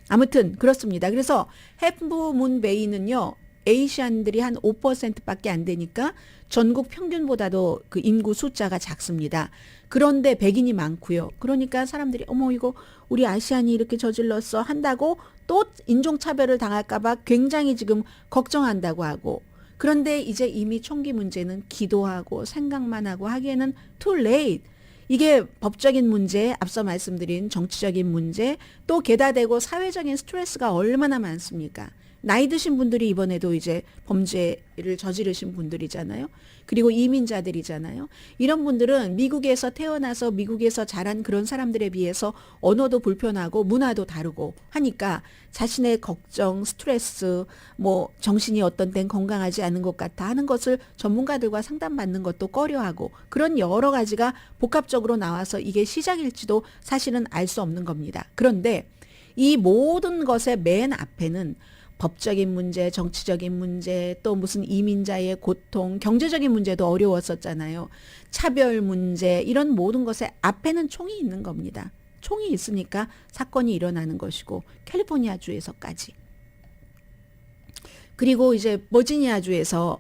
아무튼 그렇습니다. 그래서 해프문 베이는요. 에이시안들이 한 5%밖에 안 되니까 전국 평균보다도 그 인구 숫자가 작습니다. 그런데 백인이 많고요. 그러니까 사람들이 어머 이거 우리 아시안이 이렇게 저질렀어 한다고 또 인종차별을 당할까 봐 굉장히 지금 걱정한다고 하고, 그런데 이제 이미 총기 문제는 기도하고 생각만 하고 하기에는 too late. 이게 법적인 문제, 앞서 말씀드린 정치적인 문제, 또 게다대고 사회적인 스트레스가 얼마나 많습니까? 나이 드신 분들이 이번에도 이제 범죄를 저지르신 분들이잖아요. 그리고 이민자들이잖아요. 이런 분들은 미국에서 태어나서 미국에서 자란 그런 사람들에 비해서 언어도 불편하고 문화도 다르고 하니까 자신의 걱정, 스트레스, 뭐 정신이 어떤 땐 건강하지 않은 것 같아 하는 것을 전문가들과 상담받는 것도 꺼려하고, 그런 여러 가지가 복합적으로 나와서 이게 시작일지도 사실은 알 수 없는 겁니다. 그런데 이 모든 것의 맨 앞에는 법적인 문제, 정치적인 문제, 또 무슨 이민자의 고통, 경제적인 문제도 어려웠었잖아요. 차별 문제, 이런 모든 것의 앞에는 총이 있는 겁니다. 총이 있으니까 사건이 일어나는 것이고, 캘리포니아주에서까지. 그리고 이제 버지니아주에서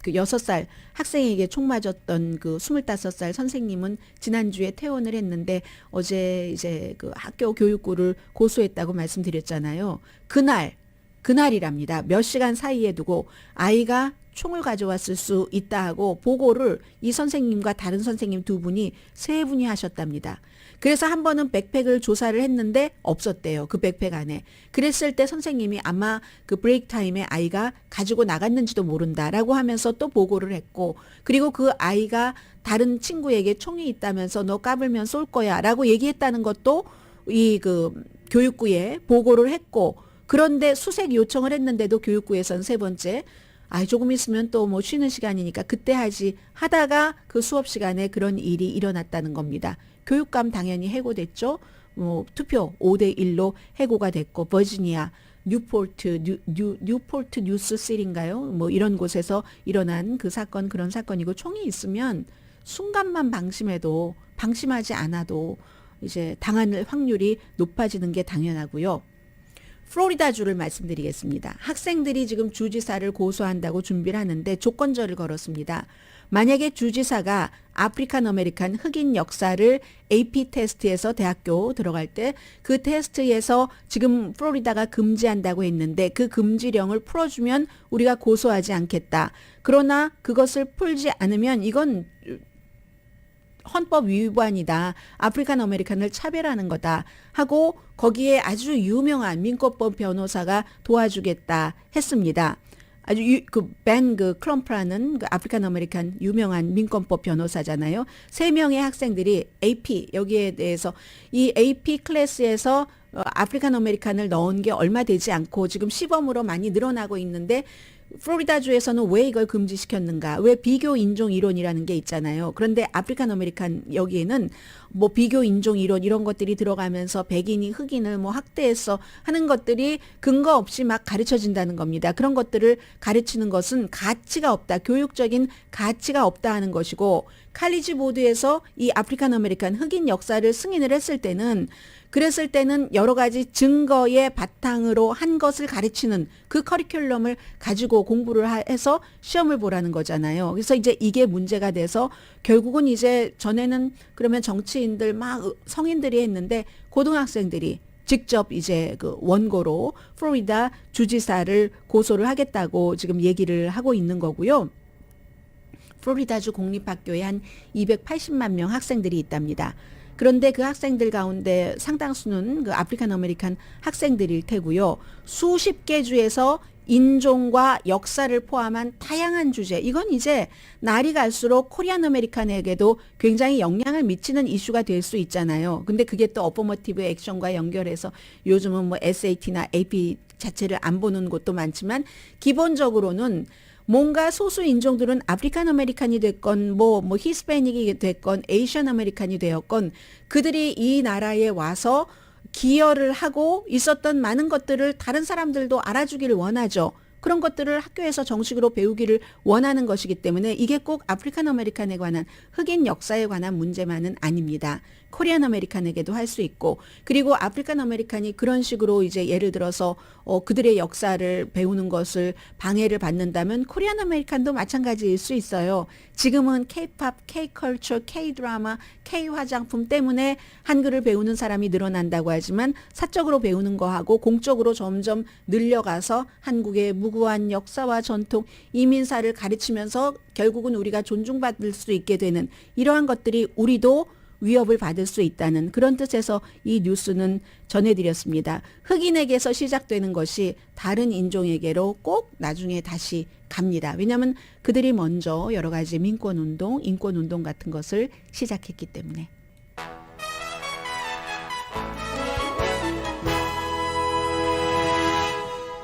그 6살 학생에게 총 맞았던 그 25살 선생님은 지난주에 퇴원을 했는데 어제 이제 그 학교 교육부를 고소했다고 말씀드렸잖아요. 그날이랍니다. 몇 시간 사이에 두고 아이가 총을 가져왔을 수 있다 하고 보고를 이 선생님과 다른 선생님 두 분이 세 분이 하셨답니다. 그래서 한 번은 백팩을 조사를 했는데 없었대요. 그 백팩 안에. 그랬을 때 선생님이 아마 그 브레이크 타임에 아이가 가지고 나갔는지도 모른다라고 하면서 또 보고를 했고, 그리고 그 아이가 다른 친구에게 총이 있다면서 너 까불면 쏠 거야 라고 얘기했다는 것도 이 그 교육부에 보고를 했고, 그런데 수색 요청을 했는데도 교육부에서는 세 번째, 조금 있으면 또 뭐 쉬는 시간이니까 그때 하지 하다가 그 수업 시간에 그런 일이 일어났다는 겁니다. 교육감 당연히 해고됐죠. 뭐 투표 5대1로 해고가 됐고, 버지니아 뉴포트 뉴스시티인가요? 뭐 이런 곳에서 일어난 그 사건, 그런 사건이고, 총이 있으면 순간만 방심하지 않아도 이제 당할 확률이 높아지는 게 당연하고요. 플로리다주를 말씀드리겠습니다. 학생들이 지금 주지사를 고소한다고 준비를 하는데 조건절을 걸었습니다. 만약에 주지사가 아프리칸 아메리칸 흑인 역사를 AP 테스트에서 대학교 들어갈 때 그 테스트에서 지금 플로리다가 금지한다고 했는데 그 금지령을 풀어주면 우리가 고소하지 않겠다. 그러나 그것을 풀지 않으면 이건 헌법 위반이다. 아프리칸 아메리칸을 차별하는 거다 하고 거기에 아주 유명한 민법법 변호사가 도와주겠다 했습니다. 아주 벤 클럼프라는 그 아프리칸 아메리칸 유명한 민법법 변호사잖아요. 3명의 학생들이 AP 여기에 대해서 이 AP 클래스에서 아프리칸 아메리칸을 넣은 게 얼마 되지 않고 지금 시범으로 많이 늘어나고 있는데, 플로리다주에서는 왜 이걸 금지시켰는가? 왜 비교 인종 이론이라는 게 있잖아요. 그런데 아프리칸 아메리칸 여기에는 뭐 비교 인종 이론 이런 것들이 들어가면서 백인이 흑인을 뭐 학대해서 하는 것들이 근거 없이 막 가르쳐진다는 겁니다. 그런 것들을 가르치는 것은 가치가 없다. 교육적인 가치가 없다 하는 것이고, 칼리지 보드에서 이 아프리칸 아메리칸 흑인 역사를 승인을 그랬을 때는 여러 가지 증거의 바탕으로 한 것을 가르치는 그 커리큘럼을 가지고 공부를 해서 시험을 보라는 거잖아요. 그래서 이제 이게 문제가 돼서 결국은 이제 전에는 그러면 정치인들 막 성인들이 했는데 고등학생들이 직접 이제 그 원고로 플로리다 주지사를 고소를 하겠다고 지금 얘기를 하고 있는 거고요. 플로리다주 공립학교에 한 280만 명 학생들이 있답니다. 그런데 그 학생들 가운데 상당수는 그 아프리칸 아메리칸 학생들일 테고요. 수십 개 주에서 인종과 역사를 포함한 다양한 주제. 이건 이제 날이 갈수록 코리안 아메리칸에게도 굉장히 영향을 미치는 이슈가 될 수 있잖아요. 근데 그게 또 어포머티브 액션과 연결해서 요즘은 뭐 SAT나 AP 자체를 안 보는 곳도 많지만 기본적으로는 뭔가 소수 인종들은 아프리칸 아메리칸이 됐건 뭐 히스패닉이 됐건 에이션 아메리칸이 되었건 그들이 이 나라에 와서 기여를 하고 있었던 많은 것들을 다른 사람들도 알아주기를 원하죠. 그런 것들을 학교에서 정식으로 배우기를 원하는 것이기 때문에 이게 꼭 아프리칸 아메리칸에 관한 흑인 역사에 관한 문제만은 아닙니다. 코리안 아메리칸에게도 할 수 있고 그리고 아프리칸 아메리칸이 그런 식으로 이제 예를 들어서 그들의 역사를 배우는 것을 방해를 받는다면 코리안 아메리칸도 마찬가지일 수 있어요. 지금은 K-팝, K-컬처, K-드라마, K-화장품 때문에 한글을 배우는 사람이 늘어난다고 하지만 사적으로 배우는 거하고 공적으로 점점 늘려가서 한국의 무구한 역사와 전통, 이민사를 가르치면서 결국은 우리가 존중받을 수 있게 되는 이러한 것들이 우리도 위협을 받을 수 있다는 그런 뜻에서 이 뉴스는 전해드렸습니다. 흑인에게서 시작되는 것이 다른 인종에게로 꼭 나중에 다시 갑니다. 왜냐하면 그들이 먼저 여러 가지 민권운동, 인권운동 같은 것을 시작했기 때문에.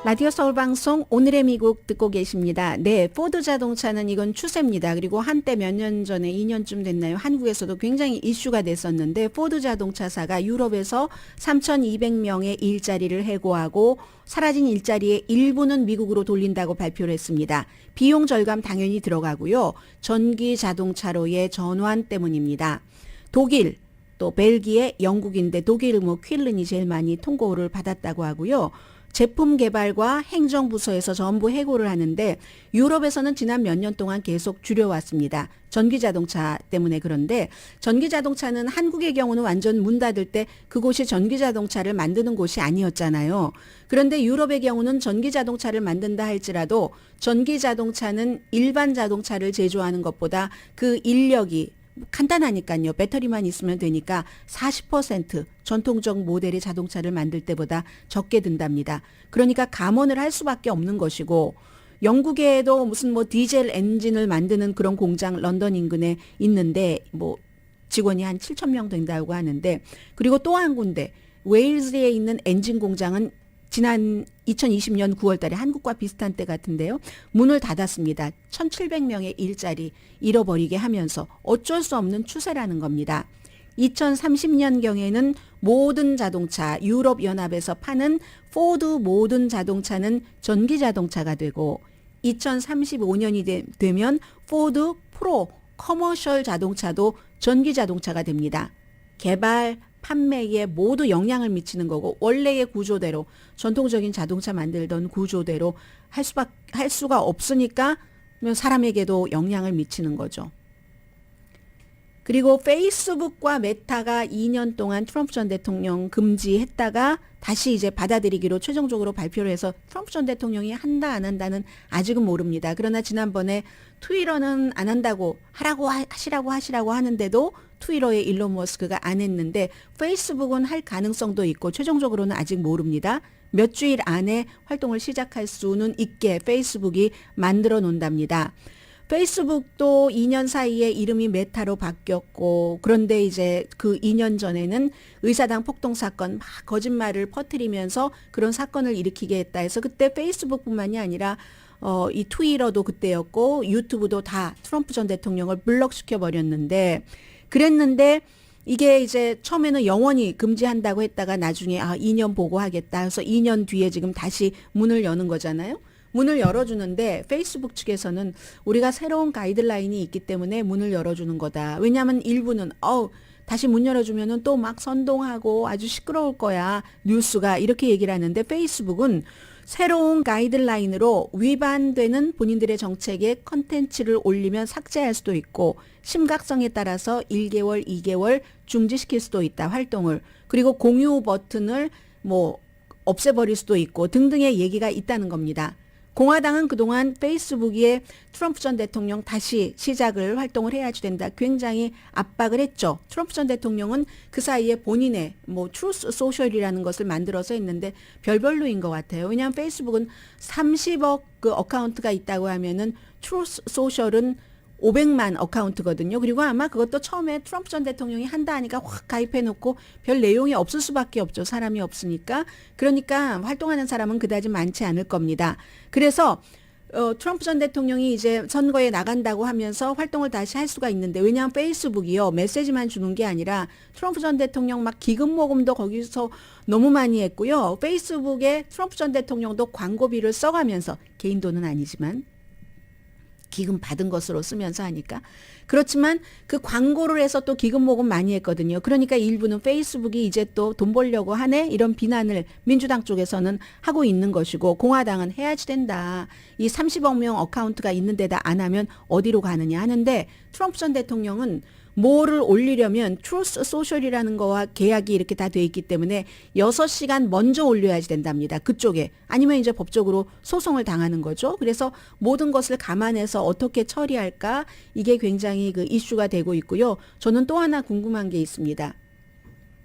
라디오 서울 방송 오늘의 미국 듣고 계십니다. 네, 포드 자동차는 이건 추세입니다. 그리고 한때 몇 년 전에 2년쯤 됐나요? 한국에서도 굉장히 이슈가 됐었는데 포드 자동차사가 유럽에서 3,200명의 일자리를 해고하고 사라진 일자리의 일부는 미국으로 돌린다고 발표를 했습니다. 비용 절감 당연히 들어가고요. 전기 자동차로의 전환 때문입니다. 독일, 또 벨기에, 영국인데 독일 퀼른이 제일 많이 통고를 받았다고 하고요. 제품 개발과 행정부서에서 전부 해고를 하는데 유럽에서는 지난 몇 년 동안 계속 줄여왔습니다. 전기자동차 때문에. 그런데 전기자동차는 한국의 경우는 완전 문 닫을 때 그곳이 전기자동차를 만드는 곳이 아니었잖아요. 그런데 유럽의 경우는 전기자동차를 만든다 할지라도 전기자동차는 일반 자동차를 제조하는 것보다 그 인력이 간단하니까요. 배터리만 있으면 되니까 40% 전통적 모델의 자동차를 만들 때보다 적게 든답니다. 그러니까 감원을 할 수밖에 없는 것이고 영국에도 무슨 디젤 엔진을 만드는 그런 공장 런던 인근에 있는데 직원이 한 7,000명 된다고 하는데 그리고 또 한 군데 웨일즈에 있는 엔진 공장은 지난 2020년 9월 달에 한국과 비슷한 때 같은데요. 문을 닫았습니다. 1,700명의 일자리 잃어버리게 하면서 어쩔 수 없는 추세라는 겁니다. 2030년경에는 모든 자동차, 유럽연합에서 파는 포드 모든 자동차는 전기자동차가 되고 2035년이 되면 포드 프로 커머셜 자동차도 전기자동차가 됩니다. 개발, 판매에 모두 영향을 미치는 거고 원래의 구조대로 전통적인 자동차 만들던 구조대로 할 수가 없으니까 사람에게도 영향을 미치는 거죠. 그리고 페이스북과 메타가 2년 동안 트럼프 전 대통령 금지했다가 다시 이제 받아들이기로 최종적으로 발표를 해서 트럼프 전 대통령이 한다 안 한다는 아직은 모릅니다. 그러나 지난번에 트위터는 안 한다고 하시라고 하는데도 트위터의 일론 머스크가 안 했는데 페이스북은 할 가능성도 있고 최종적으로는 아직 모릅니다. 몇 주일 안에 활동을 시작할 수는 있게 페이스북이 만들어 놓는답니다. 페이스북도 2년 사이에 이름이 메타로 바뀌었고 그런데 이제 그 2년 전에는 의사당 폭동 사건 막 거짓말을 퍼뜨리면서 그런 사건을 일으키게 했다 해서 그때 페이스북뿐만이 아니라 이 트위터도 그때였고 유튜브도 다 트럼프 전 대통령을 블럭시켜 버렸는데 그랬는데 이게 이제 처음에는 영원히 금지한다고 했다가 나중에 2년 보고 하겠다 해서 2년 뒤에 지금 다시 문을 여는 거잖아요. 문을 열어주는데 페이스북 측에서는 우리가 새로운 가이드라인이 있기 때문에 문을 열어주는 거다. 왜냐하면 일부는 다시 문 열어주면은 또 막 선동하고 아주 시끄러울 거야. 뉴스가 이렇게 얘기를 하는데 페이스북은 새로운 가이드라인으로 위반되는 본인들의 정책에 컨텐츠를 올리면 삭제할 수도 있고 심각성에 따라서 1개월, 2개월 중지시킬 수도 있다. 활동을. 그리고 공유 버튼을 없애버릴 수도 있고 등등의 얘기가 있다는 겁니다. 공화당은 그동안 페이스북에 트럼프 전 대통령 다시 시작을 활동을 해야지 된다. 굉장히 압박을 했죠. 트럼프 전 대통령은 그 사이에 본인의 뭐 트루스 소셜이라는 것을 만들어서 했는데 별별로인 것 같아요. 왜냐하면 페이스북은 30억 그 어카운트가 있다고 하면은 트루스 소셜은 500만 어카운트거든요. 그리고 아마 그것도 처음에 트럼프 전 대통령이 한다 하니까 확 가입해놓고 별 내용이 없을 수밖에 없죠. 사람이 없으니까. 그러니까 활동하는 사람은 그다지 많지 않을 겁니다. 그래서 트럼프 전 대통령이 이제 선거에 나간다고 하면서 활동을 다시 할 수가 있는데 왜냐하면 페이스북이요. 메시지만 주는 게 아니라 트럼프 전 대통령 막 기금 모금도 거기서 너무 많이 했고요. 페이스북에 트럼프 전 대통령도 광고비를 써가면서 개인 돈은 아니지만 기금 받은 것으로 쓰면서 하니까. 그렇지만 그 광고를 해서 또 기금 모금 많이 했거든요. 그러니까 일부는 페이스북이 이제 또 돈 벌려고 하네? 이런 비난을 민주당 쪽에서는 하고 있는 것이고 공화당은 해야지 된다. 이 30억 명 어카운트가 있는 데다 안 하면 어디로 가느냐 하는데 트럼프 전 대통령은 뭐를 올리려면 트루스 소셜이라는 거와 계약이 이렇게 다 돼 있기 때문에 6시간 먼저 올려야지 된답니다. 그쪽에. 아니면 이제 법적으로 소송을 당하는 거죠. 그래서 모든 것을 감안해서 어떻게 처리할까 이게 굉장히 그 이슈가 되고 있고요. 저는 또 하나 궁금한 게 있습니다.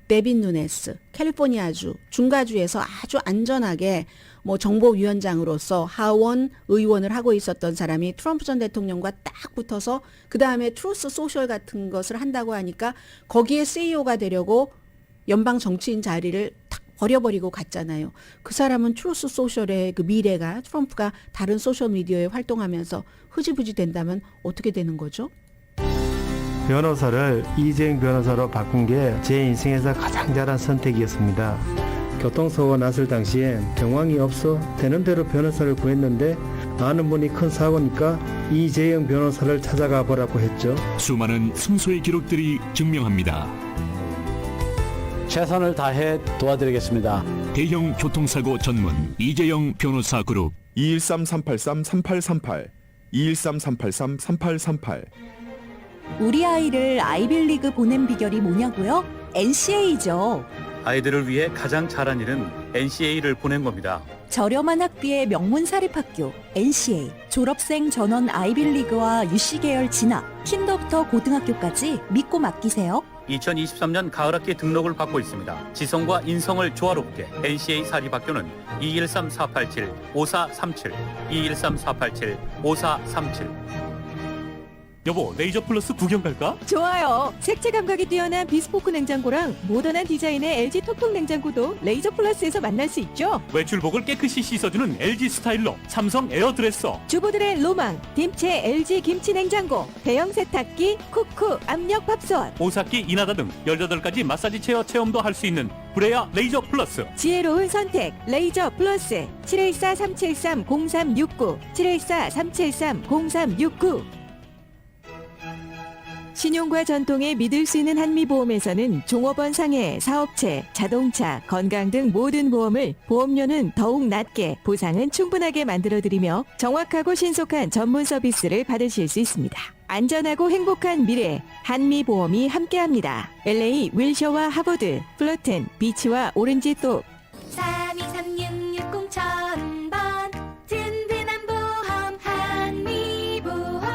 데빈 누네스, 캘리포니아주, 중가주에서 아주 안전하게 뭐 정보위원장으로서 하원 의원을 하고 있었던 사람이 트럼프 전 대통령과 딱 붙어서 그 다음에 트루스 소셜 같은 것을 한다고 하니까 거기에 CEO가 되려고 연방 정치인 자리를 탁 버려버리고 갔잖아요. 그 사람은 트루스 소셜의 그 미래가 트럼프가 다른 소셜미디어에 활동하면서 흐지부지 된다면 어떻게 되는 거죠? 변호사를 이재용 변호사로 바꾼 게 제 인생에서 가장 잘한 선택이었습니다. 교통사고가 났을 당시엔 정황이 없어 되는 대로 변호사를 구했는데 아는 분이 큰 사고니까 이재용 변호사를 찾아가 보라고 했죠. 수많은 승소의 기록들이 증명합니다. 최선을 다해 도와드리겠습니다. 대형 교통사고 전문 이재용 변호사 그룹 213-383-3838 213-383-3838 우리 아이를 아이빌리그 보낸 비결이 뭐냐고요? NCA죠. 아이들을 위해 가장 잘한 일은 NCA를 보낸 겁니다. 저렴한 학비의 명문 사립학교 NCA. 졸업생 전원 아이빌리그와 UC 계열 진학, 킨더부터 고등학교까지 믿고 맡기세요. 2023년 가을학기 등록을 받고 있습니다. 지성과 인성을 조화롭게 NCA 사립학교는 213-487-5437 213-487-5437 여보, 레이저 플러스 구경 갈까? 좋아요. 색채 감각이 뛰어난 비스포크 냉장고랑 모던한 디자인의 LG 톡톡 냉장고도 레이저 플러스에서 만날 수 있죠. 외출복을 깨끗이 씻어주는 LG 스타일러 삼성 에어드레서, 주부들의 로망 딤체 LG 김치 냉장고, 대형 세탁기 쿠쿠 압력 밥솥, 오사키 이나다 등 18가지 마사지 체어 체험도 할 수 있는 브레아 레이저 플러스. 지혜로운 선택 레이저 플러스. 714-373-0369 714-373-0369. 신용과 전통에 믿을 수 있는 한미보험에서는 종업원 상해, 사업체, 자동차, 건강 등 모든 보험을 보험료는 더욱 낮게, 보상은 충분하게 만들어드리며 정확하고 신속한 전문 서비스를 받으실 수 있습니다. 안전하고 행복한 미래, 한미보험이 함께합니다. LA 윌셔와 하버드, 플러튼, 비치와 오렌지똑 323660,000번 든든한 보험 한미보험.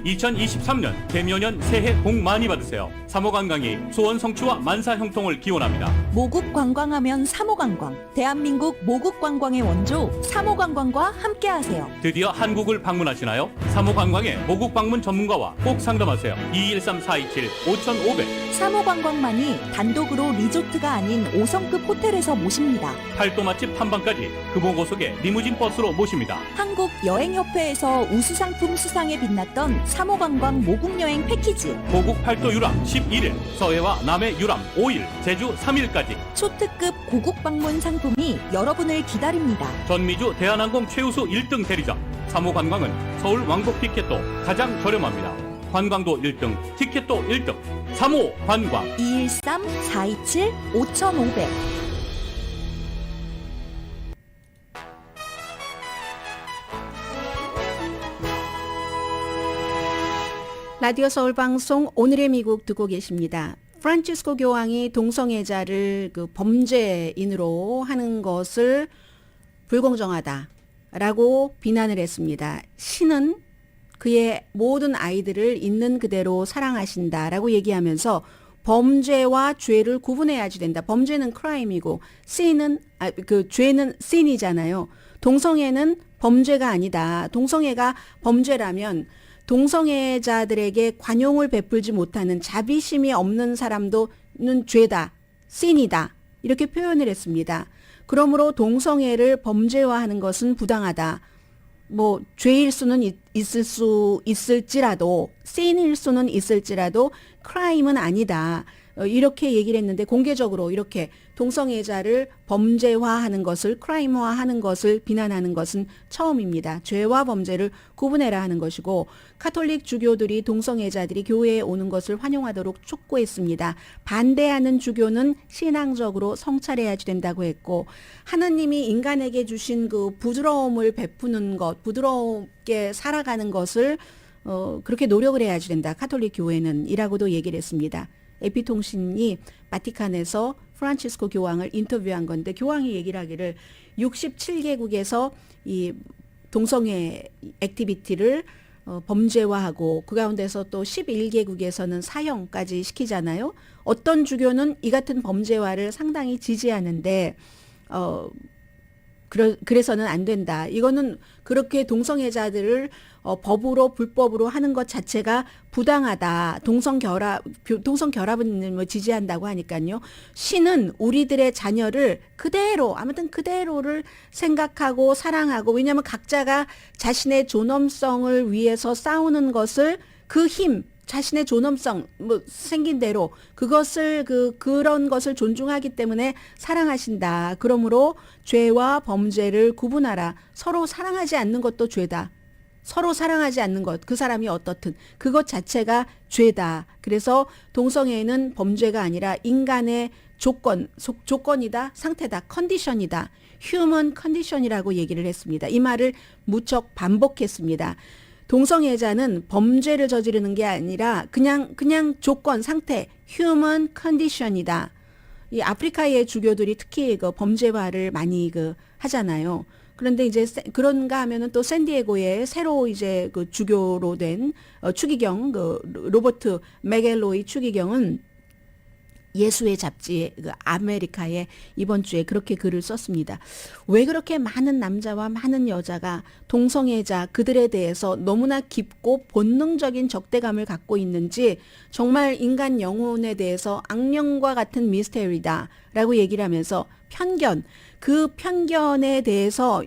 2023년 개묘년 새해 복 많이 받으세요. 사모관광이 소원 성취와 만사 형통을 기원합니다. 모국 관광하면 사모관광. 대한민국 모국 관광의 원조 사모관광과 함께하세요. 드디어 한국을 방문하시나요? 사모관광의 모국 방문 전문가와 꼭 상담하세요. 213-427-5500 사모관광만이 단독으로 리조트가 아닌 5성급 호텔에서 모십니다. 팔도 맛집 탐방까지 금호고속의 리무진 버스로 모십니다. 한국여행협회에서 우수상품 수상에 빛났던 사모관광 모국여행 패키지. 고국 팔도 유람 11일, 서해와 남해 유람 5일, 제주 3일까지 초특급 고국 방문 상품이 여러분을 기다립니다. 전미주 대한항공 최우수 1등 대리점 사모관광은 서울 왕복 티켓도 가장 저렴합니다. 관광도 1등, 티켓도 1등. 사모관광 213-427-5500. 라디오 서울 방송 오늘의 미국 듣고 계십니다. 프란치스코 교황이 동성애자를 그 범죄인으로 하는 것을 불공정하다라고 비난을 했습니다. 신은 그의 모든 아이들을 있는 그대로 사랑하신다라고 얘기하면서 범죄와 죄를 구분해야지 된다. 범죄는 크라임이고 죄는 sin이잖아요. 동성애는 범죄가 아니다. 동성애가 범죄라면 동성애자들에게 관용을 베풀지 못하는 자비심이 없는 사람도는 죄다. sin이다. 이렇게 표현을 했습니다. 그러므로 동성애를 범죄화하는 것은 부당하다. 뭐 죄일 수는 있을지라도 sin일 수는 있을지라도 크라임은 아니다. 이렇게 얘기를 했는데 공개적으로 이렇게 동성애자를 범죄화하는 것을 크라임화하는 것을 비난하는 것은 처음입니다. 죄와 범죄를 구분해라 하는 것이고 카톨릭 주교들이 동성애자들이 교회에 오는 것을 환영하도록 촉구했습니다. 반대하는 주교는 신앙적으로 성찰해야지 된다고 했고 하나님이 인간에게 주신 그 부드러움을 베푸는 것, 부드럽게 살아가는 것을 그렇게 노력을 해야지 된다. 카톨릭 교회는 이라고도 얘기를 했습니다. 에피통신이 바티칸에서 프란치스코 교황을 인터뷰한 건데 교황이 얘기를 하기를 67개국에서 이 동성애 액티비티를 범죄화하고 그 가운데서 또 11개국에서는 사형까지 시키잖아요. 어떤 주교는 이 같은 범죄화를 상당히 지지하는데 그래서는 안 된다. 이거는 그렇게 동성애자들을 법으로 불법으로 하는 것 자체가 부당하다. 동성결합은 뭐 지지한다고 하니까요. 신은 우리들의 자녀를 그대로를 생각하고 사랑하고 왜냐하면 각자가 자신의 존엄성을 위해서 싸우는 것을 그 힘 자신의 존엄성 뭐 생긴 대로 그런 것을 존중하기 때문에 사랑하신다. 그러므로 죄와 범죄를 구분하라. 서로 사랑하지 않는 것도 죄다. 서로 사랑하지 않는 것, 그 사람이 어떻든 그것 자체가 죄다. 그래서 동성애는 범죄가 아니라 인간의 조건이다, 상태다, 컨디션이다. 휴먼 컨디션이라고 얘기를 했습니다. 이 말을 무척 반복했습니다. 동성애자는 범죄를 저지르는 게 아니라 그냥 조건, 상태, 휴먼 컨디션이다. 이 아프리카의 주교들이 특히 그 범죄화를 많이 하잖아요. 그런데 이제 그런가 하면은 또 샌디에고에 새로 이제 그 주교로 된 추기경 로버트 메겔로이 추기경은 예수의 잡지에 아메리카에 이번 주에 그렇게 글을 썼습니다. 왜 그렇게 많은 남자와 많은 여자가 동성애자 그들에 대해서 너무나 깊고 본능적인 적대감을 갖고 있는지 정말 인간 영혼에 대해서 악령과 같은 미스테리다라고 얘기를 하면서 그 편견에 대해서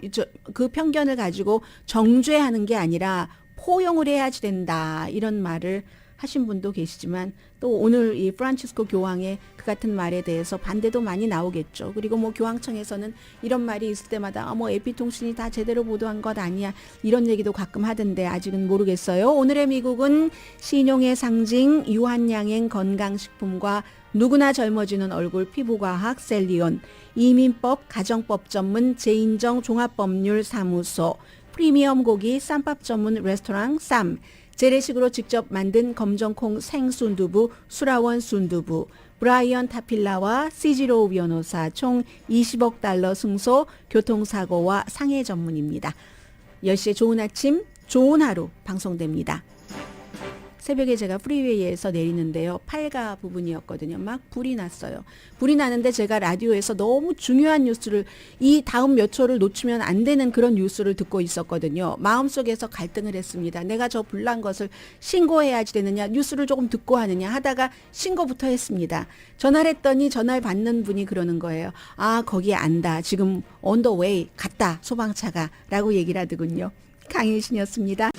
그 편견을 가지고 정죄하는 게 아니라 포용을 해야지 된다. 이런 말을 하신 분도 계시지만 또 오늘 이 프란치스코 교황의 그 같은 말에 대해서 반대도 많이 나오겠죠. 그리고 뭐 교황청에서는 이런 말이 있을 때마다 뭐 에피통신이 다 제대로 보도한 것 아니야. 이런 얘기도 가끔 하던데 아직은 모르겠어요. 오늘의 미국은 신용의 상징 유한양행 건강식품과 누구나 젊어지는 얼굴 피부과학 셀리온, 이민법 가정법 전문 제인정 종합법률사무소, 프리미엄 고기 쌈밥 전문 레스토랑 쌈, 재래식으로 직접 만든 검정콩 생순두부 수라원 순두부, 브라이언 타필라와 시지로우 변호사 총 20억 달러 승소 교통사고와 상해 전문입니다. 10시에 좋은 아침 좋은 하루 방송됩니다. 새벽에 제가 프리웨이에서 내리는데요. 팔가 부분이었거든요. 막 불이 났어요. 불이 나는데 제가 라디오에서 너무 중요한 뉴스를 이 다음 몇 초를 놓치면 안 되는 그런 뉴스를 듣고 있었거든요. 마음속에서 갈등을 했습니다. 내가 저 불난 것을 신고해야지 되느냐 뉴스를 조금 듣고 하느냐 하다가 신고부터 했습니다. 전화를 했더니 전화를 받는 분이 그러는 거예요. 아 거기 안다. 지금 on the way 갔다 소방차가 라고 얘기를 하더군요. 강혜신이었습니다.